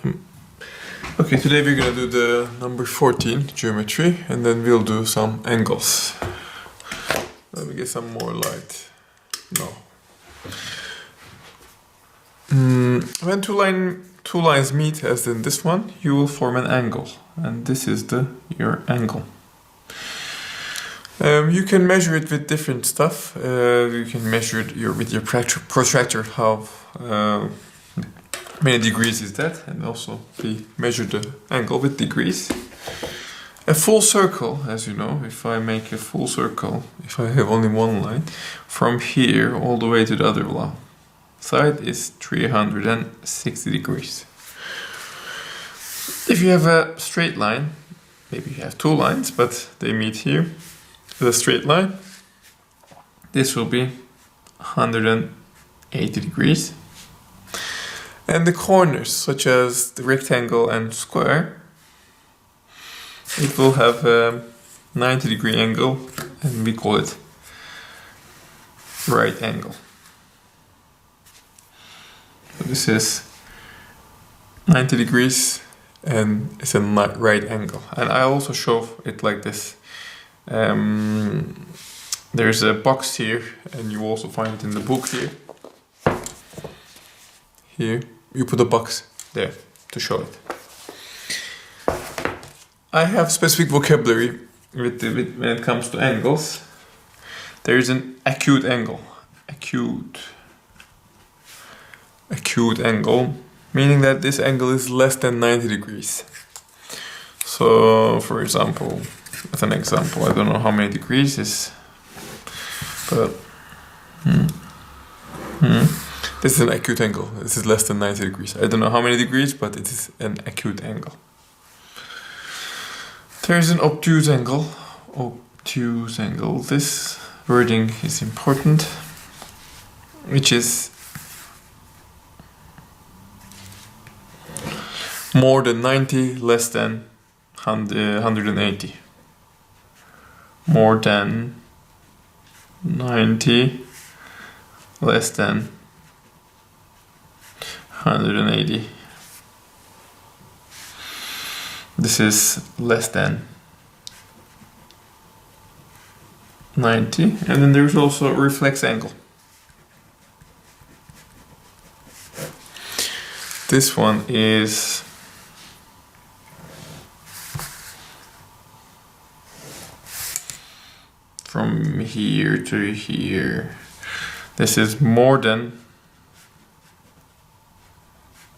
Okay, today we're gonna do the number 14 geometry, and then we'll do some angles. Let me get some more light. No. When two lines meet, as in this one, you will form an angle, and this is your angle. You can measure it with different stuff. You can measure it with your protractor, how many degrees is that, and also measure the angle with degrees. A full circle, as you know, if I make a full circle, if I have only one line, from here all the way to the other side is 360 degrees. If you have a straight line, maybe you have two lines, but they meet here with a straight line, this will be 180 degrees. And the corners, such as the rectangle and square, it will have a 90-degree angle, and we call it right angle. So this is 90 degrees and it's a right angle. And I also show it like this. There's a box here, and you also find it in the book here. Here, you put a box there to show it. I have specific vocabulary when it comes to angles. There is an acute angle. Acute angle, meaning that this angle is less than 90 degrees. So, for example, as an example, I don't know how many degrees is, but this is an acute angle. This is less than 90 degrees. I don't know how many degrees, but it is an acute angle. There is an obtuse angle. Obtuse angle. This wording is important, which is more than 90, less than 180. More than 90, less than 180. This is less than 90. And then there's also a reflex angle. This one is from here to here. This is more than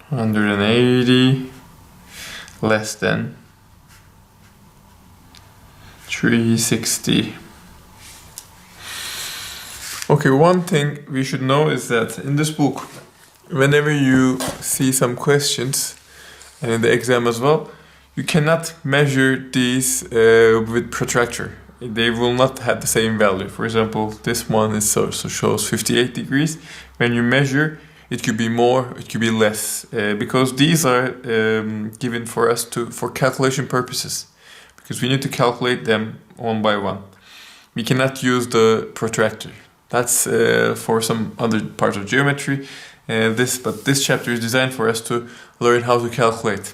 180, less than 360. Okay, one thing we should know is that in this book, whenever you see some questions, and in the exam as well, you cannot measure these with protractor. They will not have the same value. For example, this one shows 58 degrees. When you measure, it could be more, it could be less, because these are given for us for calculation purposes, because we need to calculate them one by one. We cannot use the protractor. That's for some other parts of geometry. But this chapter is designed for us to learn how to calculate.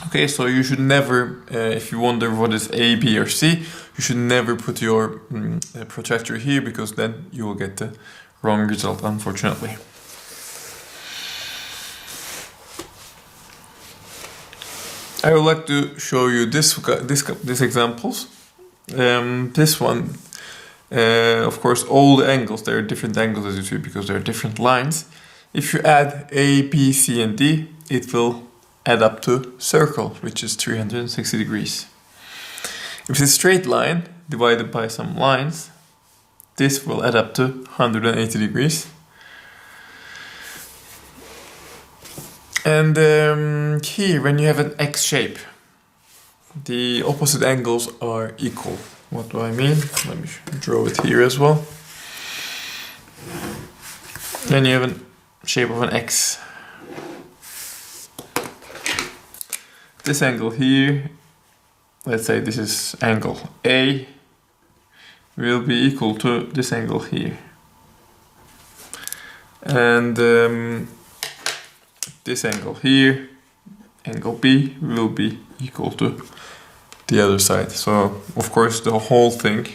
Okay, so you should never, if you wonder what is A, B, or C, you should never put your protractor here, because then you will get the wrong result, unfortunately. I would like to show you these examples. This one, of course, all the angles, there are different angles as you see, because there are different lines. If you add A, B, C, and D, it will add up to circle, which is 360 degrees. If it's a straight line divided by some lines, this will add up to 180 degrees. And here, when you have an X shape, the opposite angles are equal. What do I mean? Let me draw it here as well. Then you have a shape of an X. This angle here, let's say this is angle A, will be equal to this angle here. And this angle here angle B will be equal to the other side. So of course the whole thing,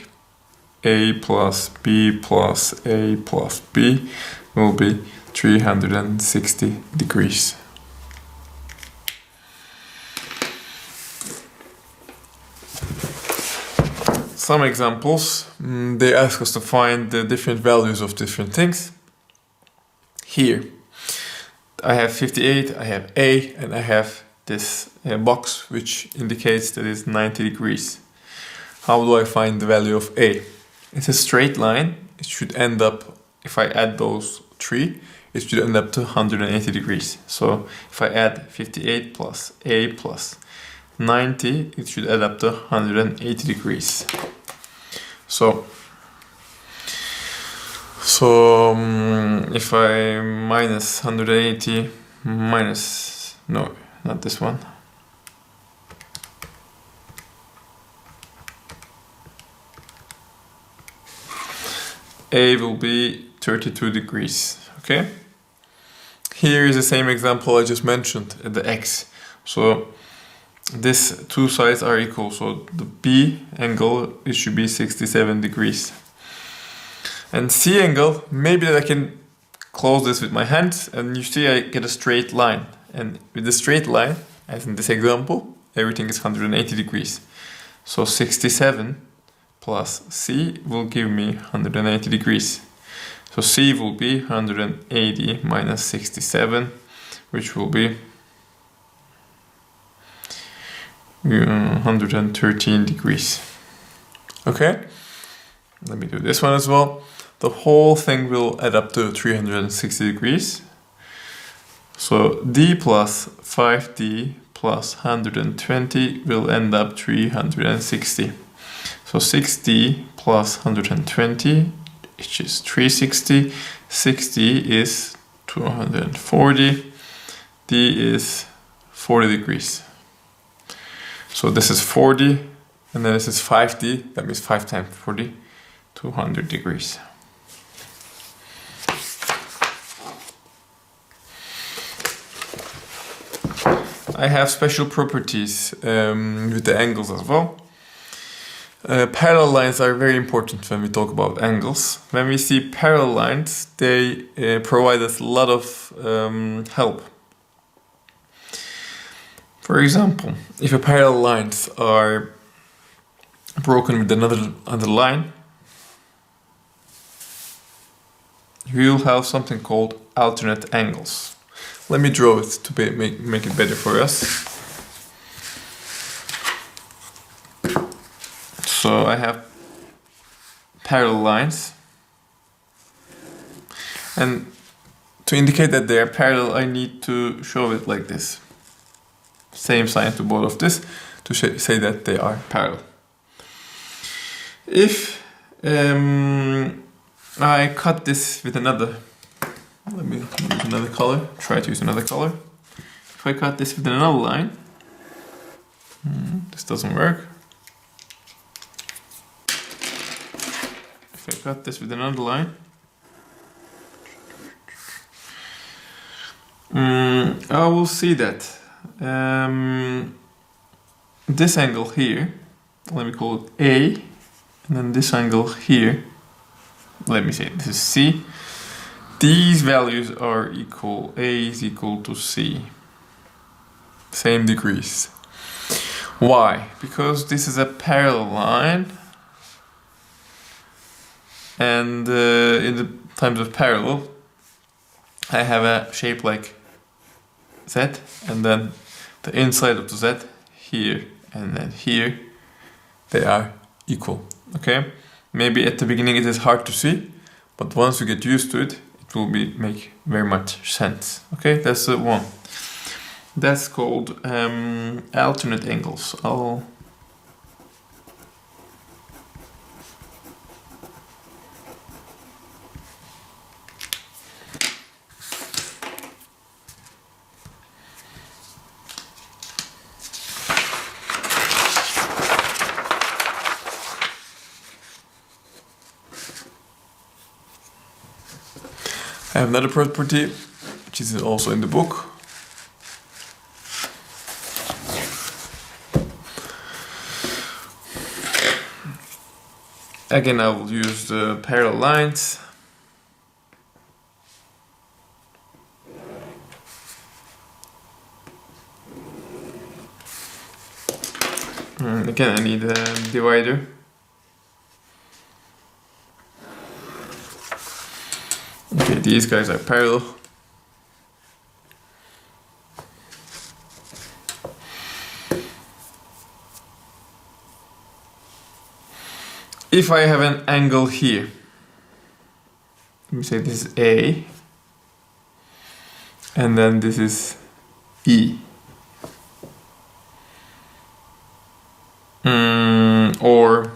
A plus B plus A plus B, will be 360 degrees. Some examples, they ask us to find the different values of different things. Here, I have 58, I have A, and I have this box which indicates that it's 90 degrees. How do I find the value of A? It's a straight line. It should end up, if I add those three, it should end up to 180 degrees. So if I add 58 plus A plus 90, it should add up to 180 degrees. So if I minus 180 minus, no, not this one. A will be 32 degrees, okay? Here is the same example I just mentioned at the X. So these two sides are equal, so the B angle, it should be 67 degrees. And C angle, maybe that I can close this with my hands, and you see I get a straight line. And with the straight line, as in this example, everything is 180 degrees. So 67 plus C will give me 180 degrees. So C will be 180 minus 67, which will be 113 degrees. Okay, let me do this one as well. The whole thing will add up to 360 degrees. So D plus 5D plus 120 will end up 360. So 6D plus 120, which is 360. 6D is 240. D is 40 degrees. So this is 40, and then this is 5D. That means 5 times 40, 200 degrees. I have special properties with the angles as well. Parallel lines are very important when we talk about angles. When we see parallel lines, they provide us a lot of help. For example, if a parallel lines are broken with another line, you will have something called alternate angles. Let me draw it to make it better for us. So I have parallel lines, and to indicate that they are parallel, I need to show it like this. Same sign to both of this to say that they are parallel. If I cut this with another, let me use another color, try to use another color. If I cut this with another line, this doesn't work. If I cut this with another line, I will see that this angle here, let me call it A, and then this angle here, let me say this is C. These values are equal. A is equal to C. Same degrees. Why? Because this is a parallel line, and in the times of parallel, I have a shape like Z, and then the inside of the Z here and then here, they are equal. Okay? Maybe at the beginning it is hard to see, but once you get used to it, it will make very much sense. Okay, that's the one. That's called alternate angles. I have another property, which is also in the book. Again, I will use the parallel lines. And again, I need a divider. Okay, these guys are parallel. If I have an angle here, let me say this is A, and then this is E. Or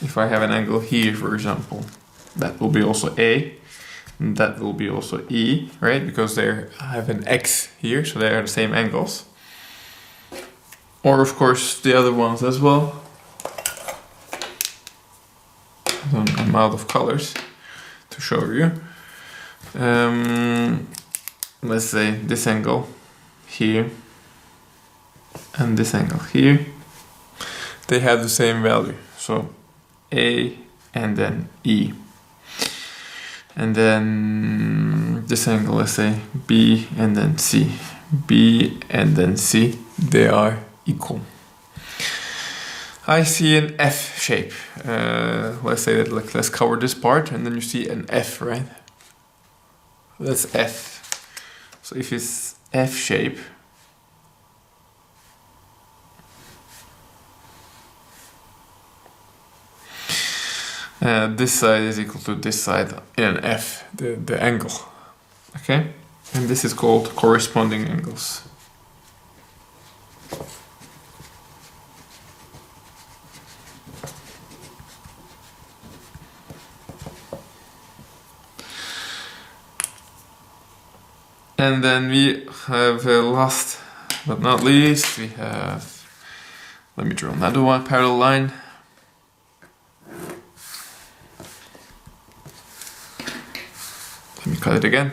if I have an angle here, for example, that will be also A, and that will be also E, right? Because I have an X here, so they are the same angles. Or of course the other ones as well. I'm out of colors to show you. Let's say this angle here and this angle here. They have the same value, so A and then E. And then this angle, let's say B and then C. B and then C, they are equal. I see an F shape. Let's say that, let's cover this part, and then you see an F, right? That's F. So if it's F shape, this side is equal to this side in an F, the angle. Okay? And this is called corresponding angles. And then we have last but not least, we have, let me draw another one, parallel line. Let me cut it again.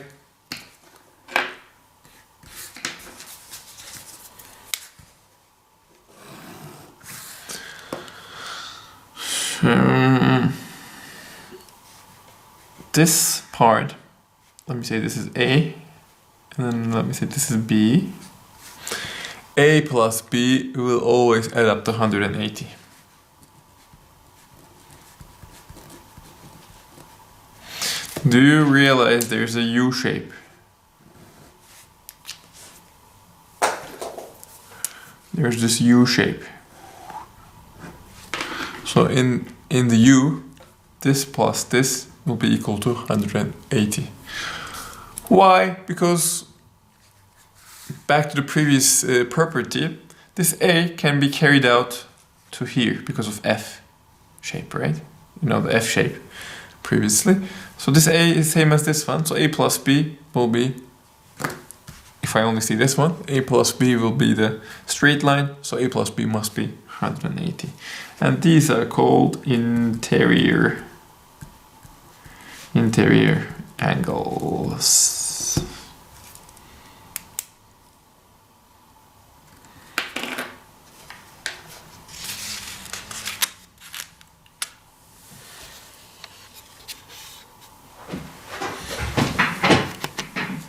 This part, let me say this is A, and then let me say this is B. A plus B will always add up to 180. Do you realize there's a U shape? There's this U shape. So in the U, this plus this will be equal to 180. Why? Because back to the previous property, this A can be carried out to here because of F shape, right? You know the F shape previously. So this A is same as this one, so A plus B will be, if I only see this one, A plus B will be the straight line, so A plus B must be 180. And these are called interior angles.